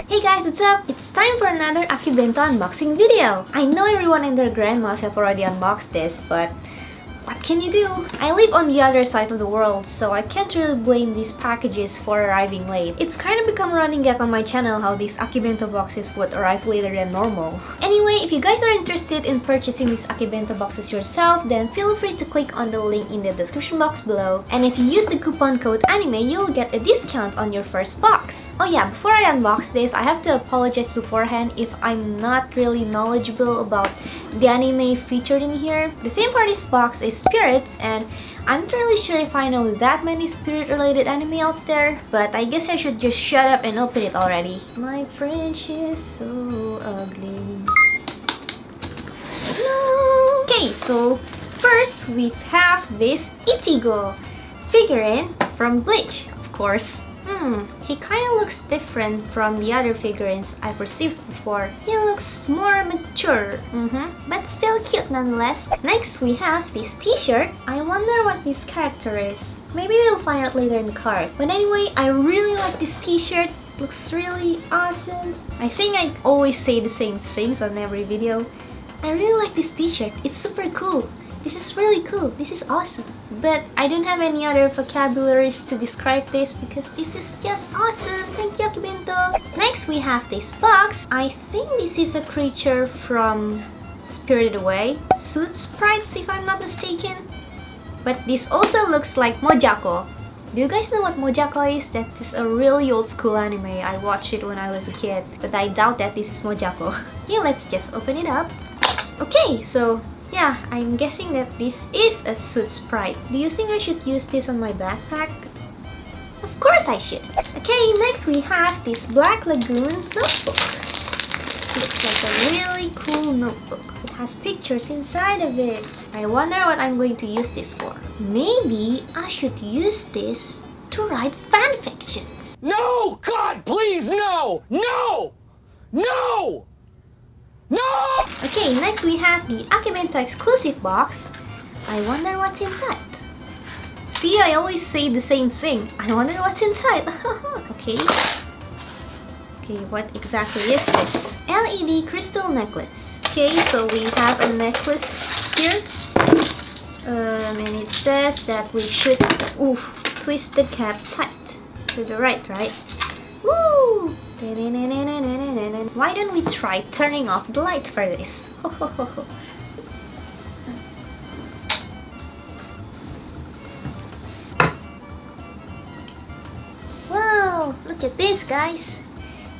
Hey guys, what's up? It's time for another Akibento unboxing video. I know everyone and their grandmas have already unboxed this, but what can you do? I live on the other side of the world, so I can't really blame these packages for arriving late. It's kind of become a running gag on my channel how these Akibento boxes would arrive later than normal. Anyway, if you guys are interested in purchasing these Akibento boxes yourself, then feel free to click on the link in the description box below. And if you use the coupon code ANIME, you'll get a discount on your first box. Oh yeah, before I unbox this, I have to apologize beforehand if I'm not really knowledgeable about the anime featured in here. The theme for this box is spirits, and I'm not really sure if I know that many spirit related anime out there, but I guess I should just shut up and open it already. My French is so ugly. No! Okay, so first we have this Ichigo figurine from Bleach, of course. He kinda looks different from the other figurines I've received before. He looks more mature, but still cute nonetheless. Next we have this t-shirt. I wonder what this character is. Maybe we'll find out later in the card. But anyway, I really like this t-shirt. Looks really awesome. I think I always say the same things on every video. I really like this t-shirt. It's super cool. This is really cool. This is awesome. But I don't have any other vocabularies to describe this because this is just awesome. Thank you, Akibento. Next, we have this box. I think this is a creature from Spirited Away. Suit Sprites, if I'm not mistaken. But this also looks like Mojako. Do you guys know what Mojako is? That is a really old school anime. I watched it when I was a kid. But I doubt that this is Mojako. Okay, let's just open it up. Okay, so yeah, I'm guessing that this is a suit sprite. Do you think I should use this on my backpack? Of course I should. Okay, next we have this Black Lagoon notebook. This looks like a really cool notebook. It has pictures inside of it. I wonder what I'm going to use this for. Maybe I should use this to write fanfictions. No! God, please, no! No! No! No! Okay, next we have the Akibento exclusive box. I wonder what's inside. See, I always say the same thing. I wonder what's inside. Okay. Okay, what exactly is this? LED crystal necklace. Okay, so we have a necklace here. And it says that we should twist the cap tight. To the right? Woo! Why don't we try turning off the light for this? Wow, look at this, guys.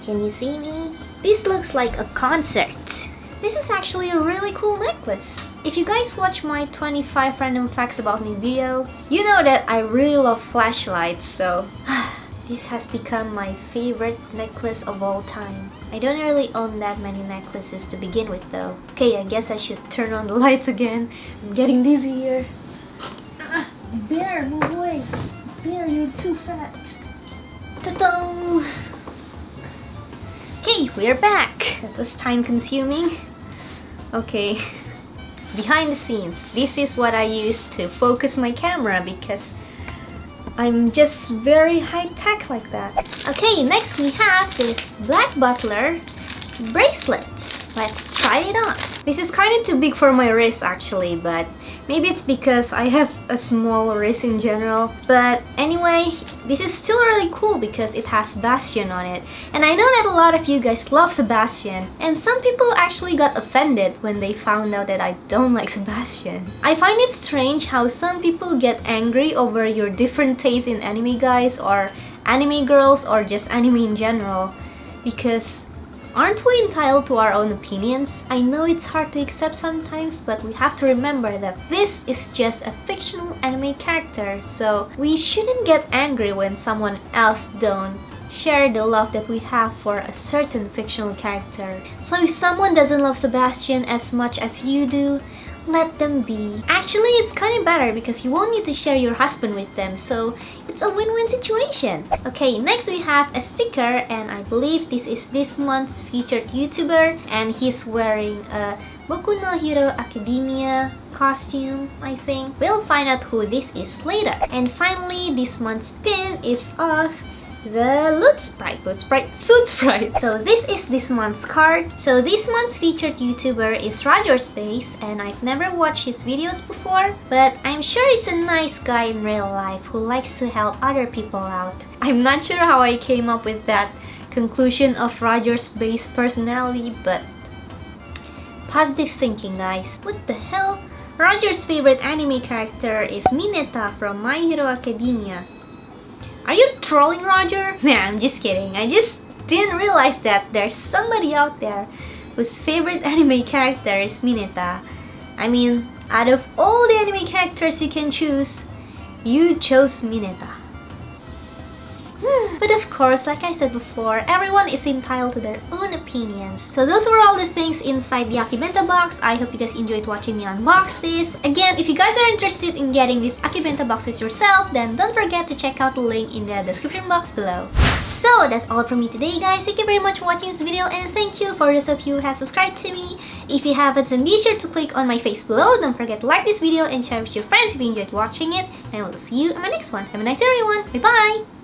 Can you see me? This looks like a concert. This is actually a really cool necklace. If you guys watch my 25 random facts about me video, you know that I really love flashlights, so this has become my favorite necklace of all time. I don't really own that many necklaces to begin with though. Okay, I guess I should turn on the lights again. I'm getting dizzy here. Bear, move away. Bear, you're too fat. Ta-da! Okay, we're back. That was time consuming. Okay, behind the scenes, this is what I use to focus my camera because I'm just very high-tech like that. Okay, next we have this Black Butler bracelet. Let's try it on. This is kind of too big for my wrist actually, but maybe it's because I have a small wrist in general. But anyway, this is still really cool because it has Sebastian on it. And I know that a lot of you guys love Sebastian, and some people actually got offended when they found out that I don't like Sebastian. I find it strange how some people get angry over your different tastes in anime guys or anime girls or just anime in general, because aren't we entitled to our own opinions? I know it's hard to accept sometimes, but we have to remember that this is just a fictional anime character, so we shouldn't get angry when someone else don't share the love that we have for a certain fictional character. So if someone doesn't love Sebastian as much as you do, let them be. Actually, it's kind of better because you won't need to share your husband with them, so it's a win-win situation. Okay, next we have a sticker, and I believe this is this month's featured YouTuber, and he's wearing a Boku no Hero Academia costume, I think. We'll find out who this is later. And finally, this month's pin is of the Suit Sprite. So this is this month's card. So this month's featured YouTuber is Space, and I've never watched his videos before, but I'm sure he's a nice guy in real life who likes to help other people out. I'm not sure how I came up with that conclusion of Space personality, but positive thinking, guys. What the hell? Roger's favorite anime character is Mineta from My Hero Academia. Are you trolling, Roger? Nah, I'm just kidding. I just didn't realize that there's somebody out there whose favorite anime character is Mineta. I mean, out of all the anime characters you can choose, you chose Mineta. But of course, like I said before, everyone is entitled to their own opinions. So those were all the things inside the Akibento box. I hope you guys enjoyed watching me unbox this. Again, if you guys are interested in getting these Akibento boxes yourself, then don't forget to check out the link in the description box below. So that's all from me today, guys. Thank you very much for watching this video, and thank you for those of you who have subscribed to me. If you haven't, then be sure to click on my face below. Don't forget to like this video and share with your friends if you enjoyed watching it, and I will see you in my next one. Have a nice day, everyone. Bye bye.